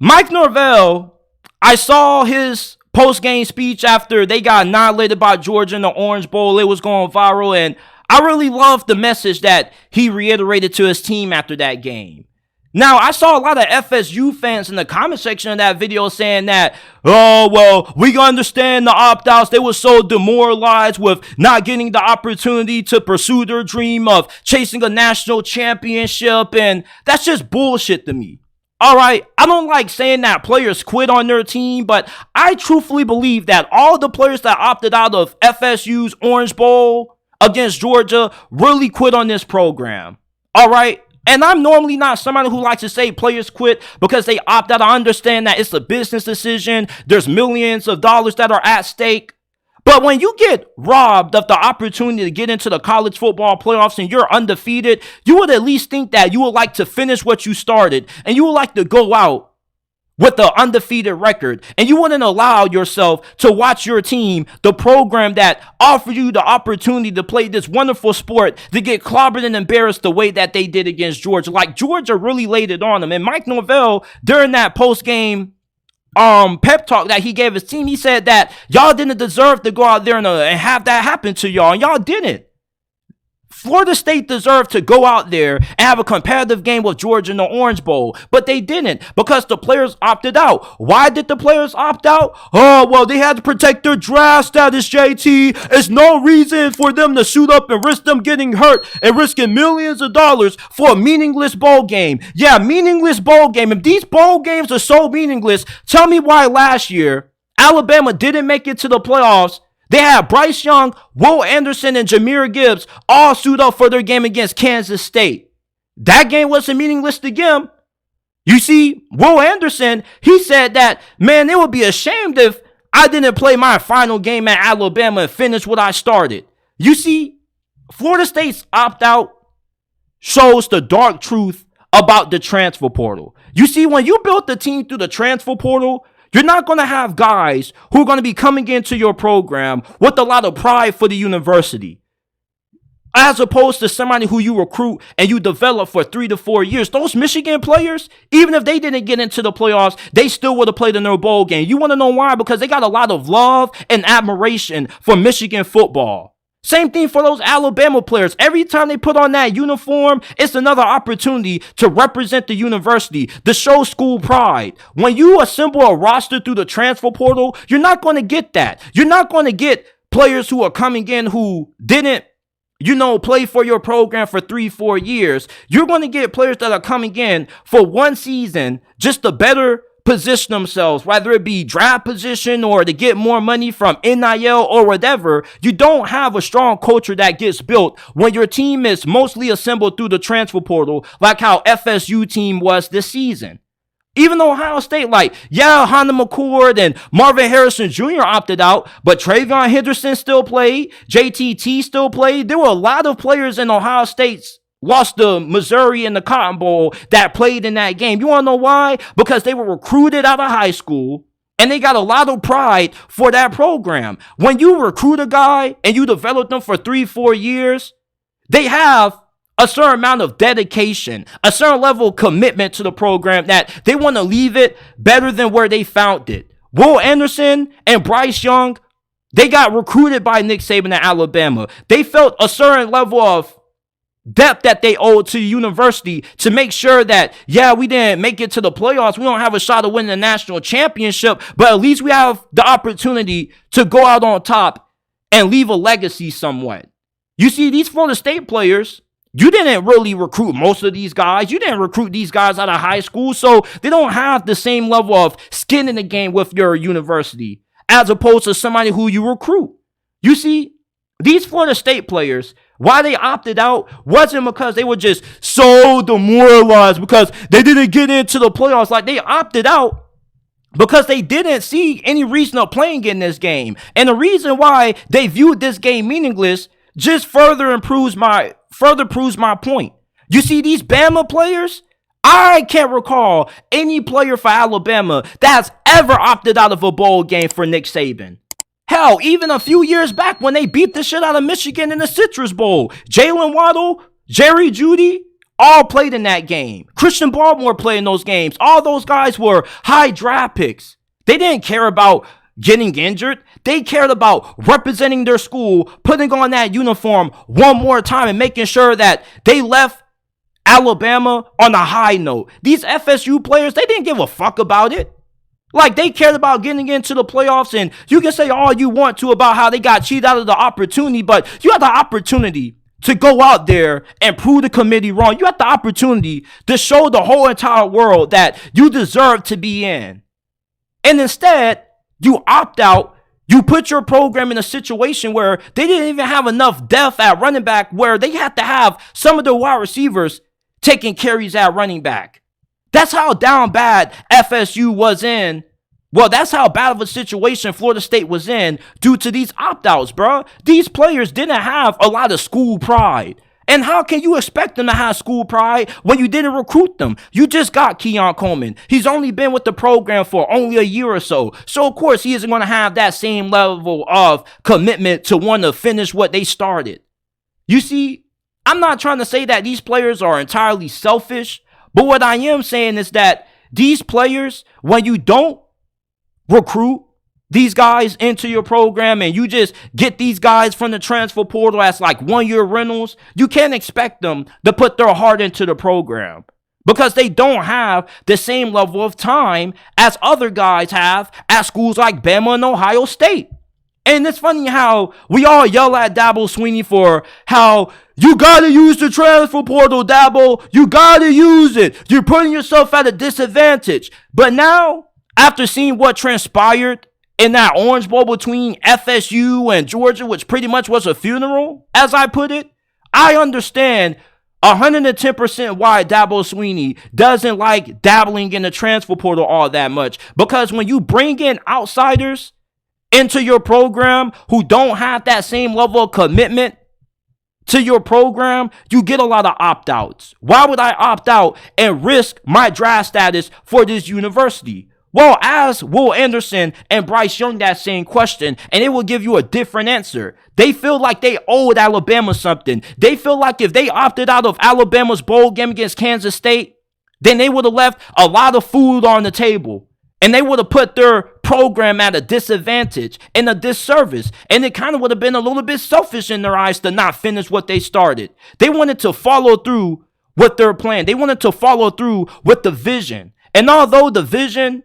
Mike Norvell, I saw his post-game speech after they got annihilated by Georgia in the Orange Bowl. It was going viral, and I really loved the message that he reiterated to his team after that game. Now, I saw a lot of FSU fans in the comment section of that video saying that, oh, well, we understand the opt-outs. They were so demoralized with not getting the opportunity to pursue their dream of chasing a national championship, and that's just bullshit to me. All right, I don't like saying that players quit on their team, but I truthfully believe that all the players that opted out of FSU's Orange Bowl against Georgia really quit on this program. All right, and I'm normally not somebody who likes to say players quit because they opt out. I understand that it's a business decision. There's millions of dollars that are at stake. But when you get robbed of the opportunity to get into the college football playoffs and you're undefeated, you would at least think that you would like to finish what you started and you would like to go out with the undefeated record, and you wouldn't allow yourself to watch your team, the program that offered you the opportunity to play this wonderful sport, to get clobbered and embarrassed the way that they did against Georgia. Like, Georgia really laid it on them. And Mike Norvell, during that post-game pep talk that he gave his team, he said that y'all didn't deserve to go out there and have that happen to y'all, and y'all didn't. Florida State deserved to go out there and have a competitive game with Georgia in the Orange Bowl, but they didn't because the players opted out. Why did the players opt out? Oh, well, they had to protect their draft status, JT. It's no reason for them to suit up and risk them getting hurt and risking millions of dollars for a meaningless bowl game. Yeah, meaningless bowl game. If these bowl games are so meaningless, tell me why last year Alabama didn't make it to the playoffs. They had Bryce Young, Will Anderson, and Jahmyr Gibbs all suit up for their game against Kansas State. That game wasn't meaningless to them. You see, Will Anderson, he said that, man, it would be ashamed if I didn't play my final game at Alabama and finish what I started. You see, Florida State's opt-out shows the dark truth about the transfer portal. You see, when you built the team through the transfer portal, you're not going to have guys who are going to be coming into your program with a lot of pride for the university, as opposed to somebody who you recruit and you develop for 3 to 4 years. Those Michigan players, even if they didn't get into the playoffs, they still would have played in their bowl game. You want to know why? Because they got a lot of love and admiration for Michigan football. Same thing for those Alabama players. Every time they put on that uniform, it's another opportunity to represent the university, to show school pride. When you assemble a roster through the transfer portal, you're not going to get that. You're not going to get players who are coming in who didn't, play for your program for 3-4 years. You're going to get players that are coming in for one season just to better position themselves, whether it be draft position or to get more money from NIL or whatever. You don't have a strong culture that gets built when your team is mostly assembled through the transfer portal, like how FSU team was this season. Even though Ohio State, Honda McCord and Marvin Harrison Jr. opted out, but Travion Henderson still played, JTT still played. There were a lot of players in Ohio State's lost to Missouri in the Cotton Bowl that played in that game. You want to know why? Because they were recruited out of high school and they got a lot of pride for that program. When you recruit a guy and you develop them for 3-4 years, they have a certain amount of dedication, a certain level of commitment to the program that they want to leave it better than where they found it. Will Anderson and Bryce Young, they got recruited by Nick Saban at Alabama. They felt a certain level of depth that they owed to the university to make sure that, we didn't make it to the playoffs. We don't have a shot of winning the national championship, but at least we have the opportunity to go out on top and leave a legacy somewhat. You see, these Florida State players, you didn't really recruit most of these guys. You didn't recruit these guys out of high school, so they don't have the same level of skin in the game with your university as opposed to somebody who you recruit. You see, these Florida State players, why they opted out wasn't because they were just so demoralized because they didn't get into the playoffs. Like, they opted out because they didn't see any reason of playing in this game. And the reason why they viewed this game meaningless just further proves my point. You see, these Bama players, I can't recall any player for Alabama that's ever opted out of a bowl game for Nick Saban. Hell, even a few years back when they beat the shit out of Michigan in the Citrus Bowl, Jalen Waddle, Jerry Jeudy, all played in that game. Christian Baltimore played in those games. All those guys were high draft picks. They didn't care about getting injured. They cared about representing their school, putting on that uniform one more time and making sure that they left Alabama on a high note. These FSU players, they didn't give a fuck about it. Like, they cared about getting into the playoffs, and you can say all you want to about how they got cheated out of the opportunity, but you had the opportunity to go out there and prove the committee wrong. You had the opportunity to show the whole entire world that you deserve to be in. And instead, you opt out. You put your program in a situation where they didn't even have enough depth at running back, where they had to have some of the wide receivers taking carries at running back. That's how down bad FSU was in. Well, that's how bad of a situation Florida State was in due to these opt-outs, bro. These players didn't have a lot of school pride. And how can you expect them to have school pride when you didn't recruit them? You just got Keon Coleman. He's only been with the program for only a year or so. So, of course, he isn't going to have that same level of commitment to want to finish what they started. You see, I'm not trying to say that these players are entirely selfish, but what I am saying is that these players, when you don't recruit these guys into your program and you just get these guys from the transfer portal as like 1-year rentals, you can't expect them to put their heart into the program because they don't have the same level of time as other guys have at schools like Bama and Ohio State. And it's funny how we all yell at Dabo Swinney for how you got to use the transfer portal, Dabo. You got to use it. You're putting yourself at a disadvantage. But now, after seeing what transpired in that Orange Bowl between FSU and Georgia, which pretty much was a funeral, as I put it, I understand 110% why Dabo Swinney doesn't like dabbling in the transfer portal all that much. Because when you bring in outsiders into your program who don't have that same level of commitment to your program, you get a lot of opt-outs. Why would I opt out and risk my draft status for this university? Well, ask Will Anderson and Bryce Young that same question, and it will give you a different answer. They feel like they owed Alabama something. They feel like if they opted out of Alabama's bowl game against Kansas State, then they would have left a lot of food on the table. And they would have put their program at a disadvantage and a disservice. And it kind of would have been a little bit selfish in their eyes to not finish what they started. They wanted to follow through with their plan. They wanted to follow through with the vision. And although the vision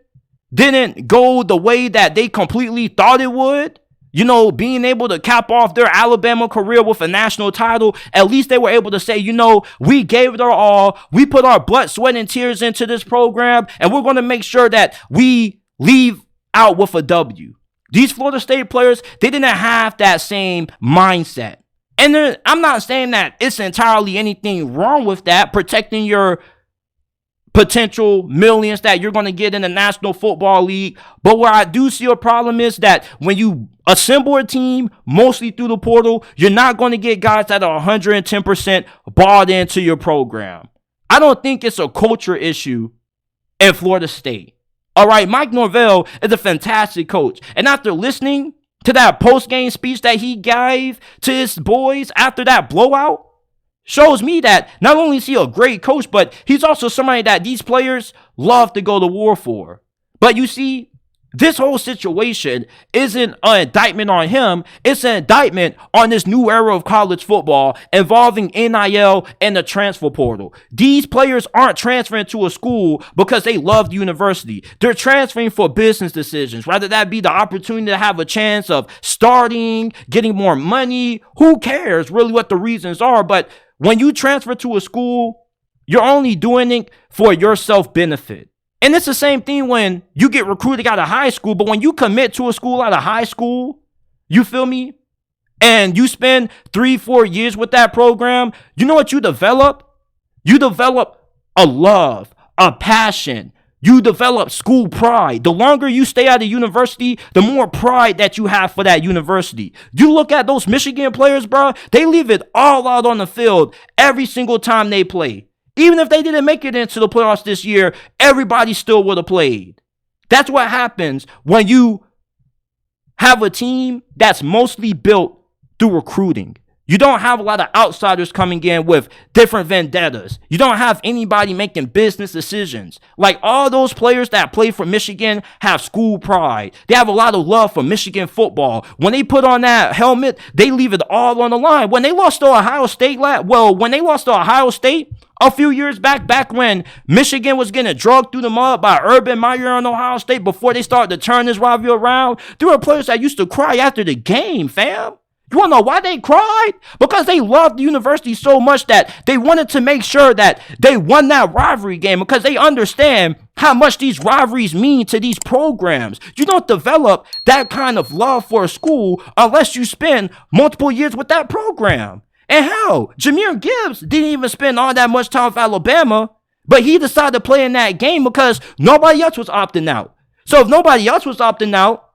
didn't go the way that they completely thought it would, you know, being able to cap off their Alabama career with a national title, at least they were able to say, you know, we gave it our all. We put our blood, sweat, and tears into this program, and we're going to make sure that we leave out with a W. These Florida State players, they didn't have that same mindset. And I'm not saying that it's entirely anything wrong with that, protecting your potential millions that you're going to get in the National Football League. But where I do see a problem is that when you assemble a team mostly through the portal, you're not going to get guys that are 110% bought into your program. I don't think it's a culture issue in Florida State. All right, Mike Norvell is a fantastic coach. And after listening to that post-game speech that he gave to his boys after that blowout, shows me that not only is he a great coach, but he's also somebody that these players love to go to war for. But you see, this whole situation isn't an indictment on him. It's an indictment on this new era of college football involving NIL and the transfer portal. These players aren't transferring to a school because they love the university. They're transferring for business decisions, whether that be the opportunity to have a chance of starting, getting more money. Who cares really what the reasons are? But when you transfer to a school, you're only doing it for your self-benefit. And it's the same thing when you get recruited out of high school, but when you commit to a school out of high school, you feel me? And you spend 3-4 years with that program, you know what you develop? You develop a love, a passion. You develop school pride. The longer you stay at a university, the more pride that you have for that university. You look at those Michigan players, bro, they leave it all out on the field every single time they play. Even if they didn't make it into the playoffs this year, everybody still would have played. That's what happens when you have a team that's mostly built through recruiting. You don't have a lot of outsiders coming in with different vendettas. You don't have anybody making business decisions. Like all those players that play for Michigan have school pride. They have a lot of love for Michigan football. When they put on that helmet, they leave it all on the line. When they lost to Ohio State, a few years back when Michigan was getting drugged through the mud by Urban Meyer and Ohio State before they started to turn this rivalry around, there were players that used to cry after the game, fam. You want to know why they cried? Because they loved the university so much that they wanted to make sure that they won that rivalry game because they understand how much these rivalries mean to these programs. You don't develop that kind of love for a school unless you spend multiple years with that program. And hell, Jahmyr Gibbs didn't even spend all that much time with Alabama, but he decided to play in that game because nobody else was opting out. So if nobody else was opting out,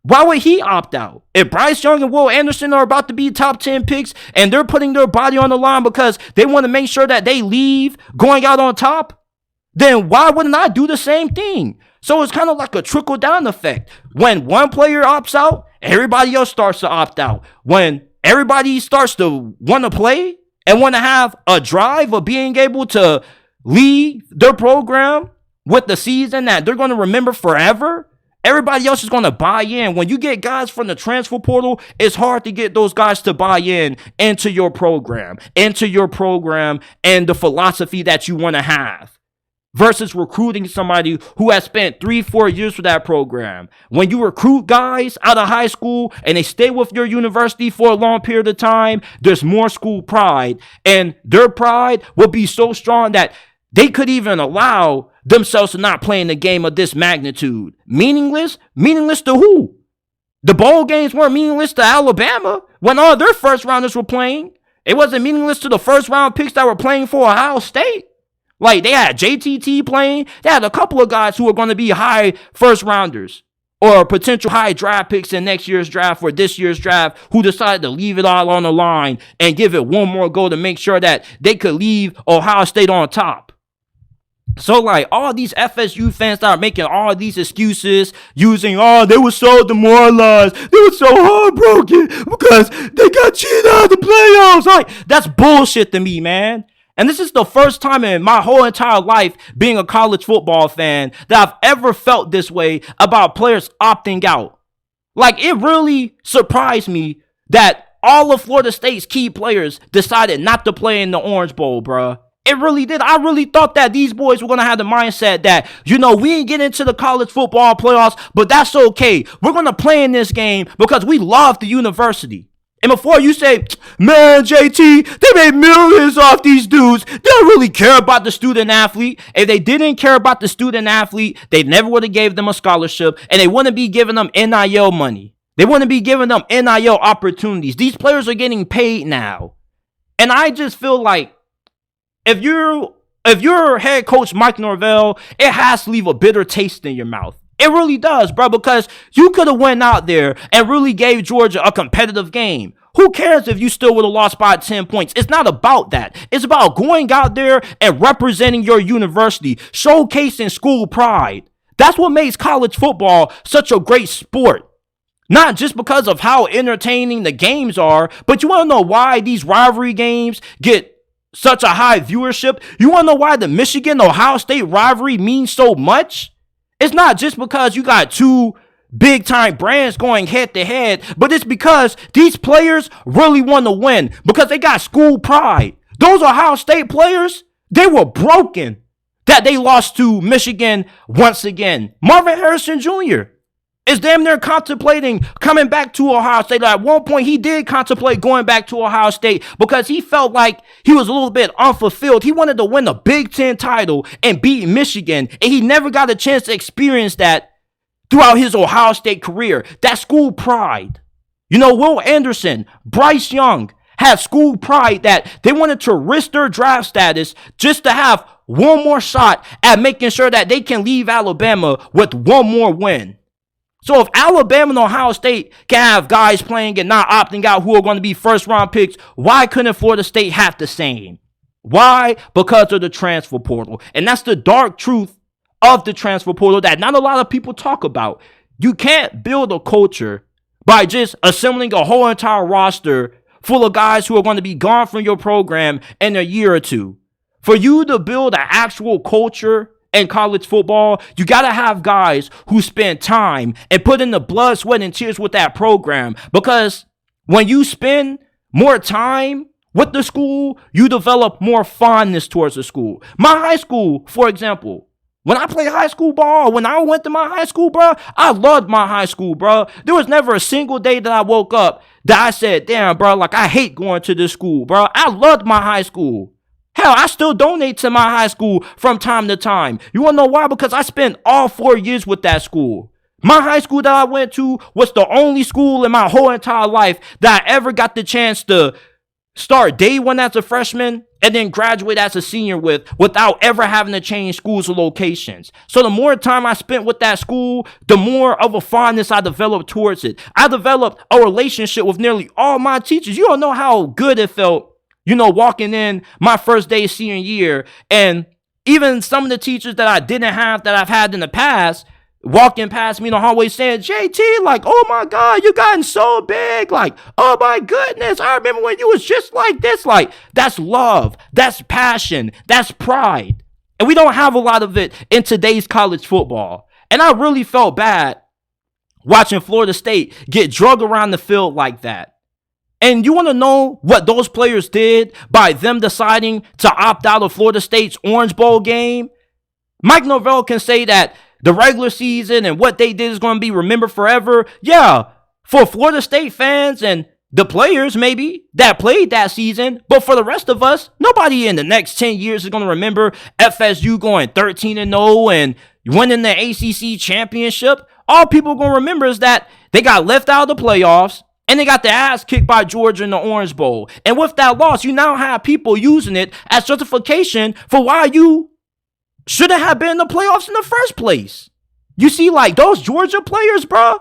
why would he opt out? If Bryce Young and Will Anderson are about to be top 10 picks and they're putting their body on the line because they want to make sure that they leave going out on top, then why wouldn't I do the same thing? So it's kind of like a trickle-down effect. When one player opts out, everybody else starts to opt out. When everybody starts to want to play and want to have a drive of being able to leave their program with the season that they're going to remember forever, everybody else is going to buy in. When you get guys from the transfer portal, it's hard to get those guys to buy in into your program and the philosophy that you want to have versus recruiting somebody who has spent 3-4 years for that program. When you recruit guys out of high school and they stay with your university for a long period of time, there's more school pride, and their pride will be so strong that they could even allow themselves to not play in a game of this magnitude. Meaningless? Meaningless to who? The bowl games weren't meaningless to Alabama when all their first rounders were playing. It wasn't meaningless to the first round picks that were playing for Ohio State. Like they had JTT playing. They had a couple of guys who were going to be high first rounders or potential high draft picks in next year's draft or this year's draft who decided to leave it all on the line and give it one more go to make sure that they could leave Ohio State on top. So, like, all these FSU fans that are making all these excuses, using, they were so demoralized, they were so heartbroken because they got cheated out of the playoffs. Like, that's bullshit to me, man. And this is the first time in my whole entire life being a college football fan that I've ever felt this way about players opting out. Like, it really surprised me that all of Florida State's key players decided not to play in the Orange Bowl, bruh. It really did. I really thought that these boys were going to have the mindset that, we ain't getting into the college football playoffs, but that's okay. We're going to play in this game because we love the university. And before you say, man, JT, they made millions off these dudes. They don't really care about the student athlete. If they didn't care about the student athlete, they never would have gave them a scholarship, and they wouldn't be giving them NIL money. They wouldn't be giving them NIL opportunities. These players are getting paid now. And I just feel like, If you're head coach Mike Norvell, it has to leave a bitter taste in your mouth. It really does, bro, because you could have went out there and really gave Georgia a competitive game. Who cares if you still would have lost by 10 points? It's not about that. It's about going out there and representing your university, showcasing school pride. That's what makes college football such a great sport. Not just because of how entertaining the games are, but you want to know why these rivalry games get such a high viewership? You want to know why the Michigan-Ohio State rivalry means so much? It's not just because you got two big-time brands going head-to-head, but it's because these players really want to win because they got school pride. Those Ohio State players, they were broken that they lost to Michigan once again. Marvin Harrison Jr. is damn near contemplating coming back to Ohio State. At one point, he did contemplate going back to Ohio State because he felt like he was a little bit unfulfilled. He wanted to win a Big Ten title and beat Michigan, and he never got a chance to experience that throughout his Ohio State career. That school pride. Will Anderson, Bryce Young had school pride that they wanted to risk their draft status just to have one more shot at making sure that they can leave Alabama with one more win. So if Alabama and Ohio State can have guys playing and not opting out who are going to be first-round picks, why couldn't Florida State have the same? Why? Because of the transfer portal. And that's the dark truth of the transfer portal that not a lot of people talk about. You can't build a culture by just assembling a whole entire roster full of guys who are going to be gone from your program in a year or two. For you to build an actual culture in college football, you got to have guys who spend time and put in the blood, sweat, and tears with that program. Because when you spend more time with the school, you develop more fondness towards the school. My high school, for example, when I played high school ball, when I went to my high school, bro, I loved my high school, bro. There was never a single day that I woke up that I said, damn, bro, like I hate going to this school, bro. I loved my high school. Hell, I still donate to my high school from time to time. You want to know why? Because I spent all 4 years with that school. My high school that I went to was the only school in my whole entire life that I ever got the chance to start day one as a freshman and then graduate as a senior without ever having to change schools or locations. So the more time I spent with that school, the more of a fondness I developed towards it. I developed a relationship with nearly all my teachers. You don't know how good it felt, walking in my first day of senior year, and even some of the teachers that I didn't have that I've had in the past, walking past me in the hallway saying, JT, like, oh my God, you gotten so big. Like, oh my goodness, I remember when you was just like this. Like, that's love. That's passion. That's pride. And we don't have a lot of it in today's college football. And I really felt bad watching Florida State get drugged around the field like that. And you want to know what those players did by them deciding to opt out of Florida State's Orange Bowl game? Mike Norvell can say that the regular season and what they did is going to be remembered forever. Yeah, for Florida State fans and the players maybe that played that season. But for the rest of us, nobody in the next 10 years is going to remember FSU going 13-0 and winning the ACC championship. All people are going to remember is that they got left out of the playoffs and they got their ass kicked by Georgia in the Orange Bowl. And with that loss, you now have people using it as justification for why you shouldn't have been in the playoffs in the first place. You see, like, those Georgia players, bro,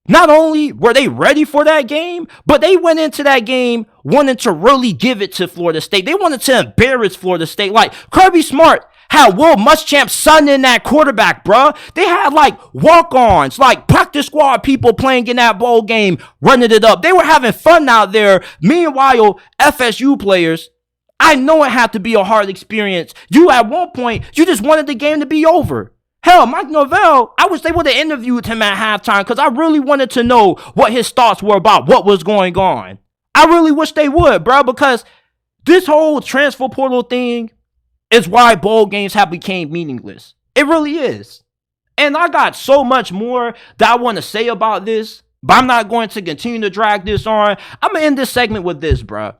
not only were they ready for that game, but they went into that game wanting to really give it to Florida State. They wanted to embarrass Florida State. Like, Kirby Smart had Will Muschamp's son in that quarterback, bro. They had, like, walk-ons, like practice squad people playing in that bowl game, running it up. They were having fun out there. Meanwhile, FSU players, I know it had to be a hard experience. At one point, you just wanted the game to be over. Hell, Mike Norvell, I wish they would have interviewed him at halftime because I really wanted to know what his thoughts were about what was going on. I really wish they would, bro, because this whole transfer portal thing is why bowl games have become meaningless. It really is. And I got so much more that I want to say about this, but I'm not going to continue to drag this on. I'm going to end this segment with this, bro.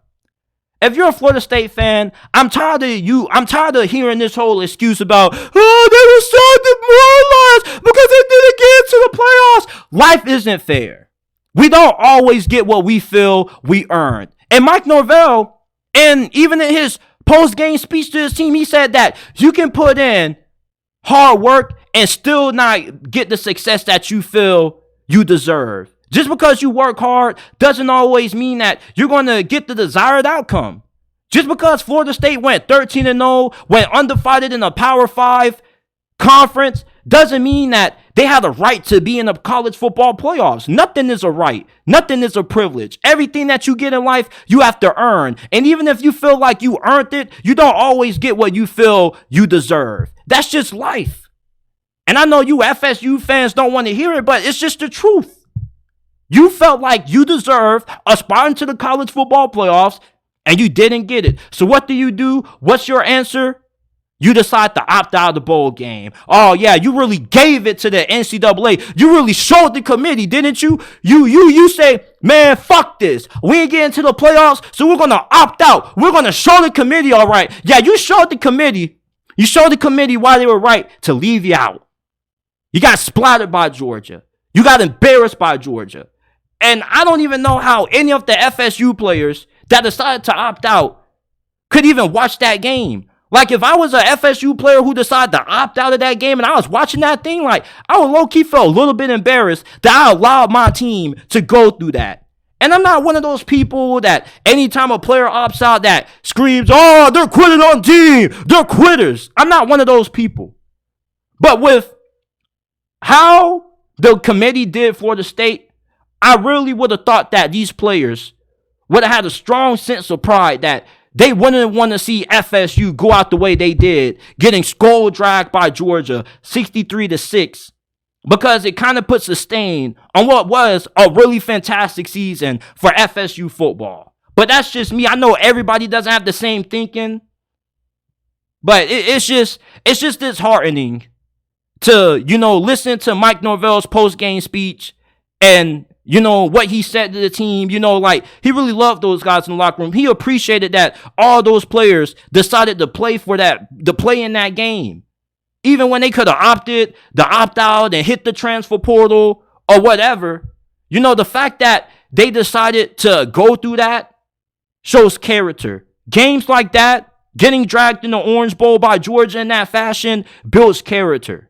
If you're a Florida State fan, I'm tired of hearing this whole excuse about, oh, they were so demoralized because they didn't get to the playoffs. Life isn't fair. We don't always get what we feel we earned. And Mike Norvell, and even in his post-game speech to his team, he said that you can put in hard work and still not get the success that you feel you deserve. Just because you work hard doesn't always mean that you're going to get the desired outcome. Just because Florida State went 13-0, went undefeated in a Power 5 conference, doesn't mean that they have the right to be in the college football playoffs. Nothing is a right. Nothing is a privilege. Everything that you get in life, you have to earn. And even if you feel like you earned it, you don't always get what you feel you deserve. That's just life. And I know you FSU fans don't want to hear it, but it's just the truth. You felt like you deserved a spot into the college football playoffs, and you didn't get it. So what do? What's your answer? You decide to opt out of the bowl game. Oh, yeah, you really gave it to the NCAA. You really showed the committee, didn't you? You say, man, fuck this. We ain't getting to the playoffs, so we're going to opt out. We're going to show the committee, all right. Yeah, you showed the committee. You showed the committee why they were right to leave you out. You got splattered by Georgia. You got embarrassed by Georgia. And I don't even know how any of the FSU players that decided to opt out could even watch that game. Like, if I was a FSU player who decided to opt out of that game and I was watching that thing, like, I would low-key feel a little bit embarrassed that I allowed my team to go through that. And I'm not one of those people that anytime a player opts out that screams, oh, they're quitting on team. They're quitters. I'm not one of those people. But with how the committee did Florida State, I really would have thought that these players would have had a strong sense of pride that they wouldn't want to see FSU go out the way they did, getting skull dragged by Georgia 63-6, because it kind of puts a stain on what was a really fantastic season for FSU football. But that's just me. I know everybody doesn't have the same thinking, but it's just disheartening to, listen to Mike Norvell's post-game speech and, what he said to the team. Like, he really loved those guys in the locker room. He appreciated that all those players decided to play in that game. Even when they could have opted to opt out and hit the transfer portal or whatever. The fact that they decided to go through that shows character. Games like that, getting dragged in the Orange Bowl by Georgia in that fashion, builds character.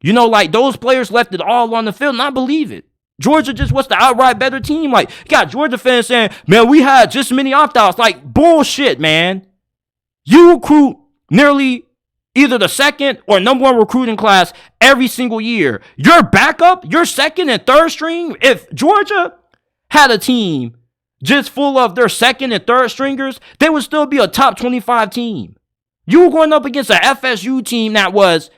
Like, those players left it all on the field, and I believe it. Georgia just was the outright better team. Like, you got Georgia fans saying, man, we had just as many opt-outs. Like, bullshit, man. You recruit nearly either the second or number one recruiting class every single year. Your backup, your second and third string, if Georgia had a team just full of their second and third stringers, they would still be a top 25 team. You were going up against an FSU team that was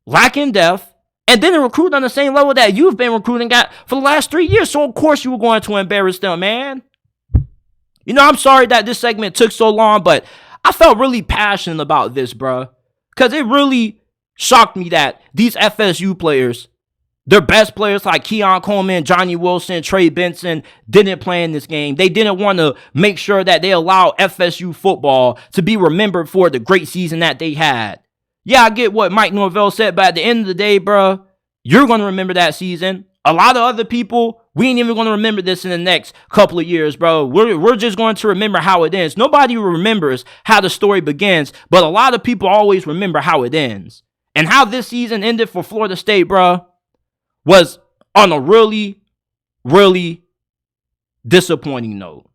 lacking depth, and didn't recruit on the same level that you've been recruiting at for the last 3 years. So, of course, you were going to embarrass them, man. I'm sorry that this segment took so long, but I felt really passionate about this, bro. Because it really shocked me that these FSU players, their best players like Keon Coleman, Johnny Wilson, Trey Benson, didn't play in this game. They didn't want to make sure that they allow FSU football to be remembered for the great season that they had. Yeah, I get what Mike Norvell said, but at the end of the day, bro, you're going to remember that season. A lot of other people, we ain't even going to remember this in the next couple of years, bro. We're just going to remember how it ends. Nobody remembers how the story begins, but a lot of people always remember how it ends. And how this season ended for Florida State, bro, was on a really, really disappointing note.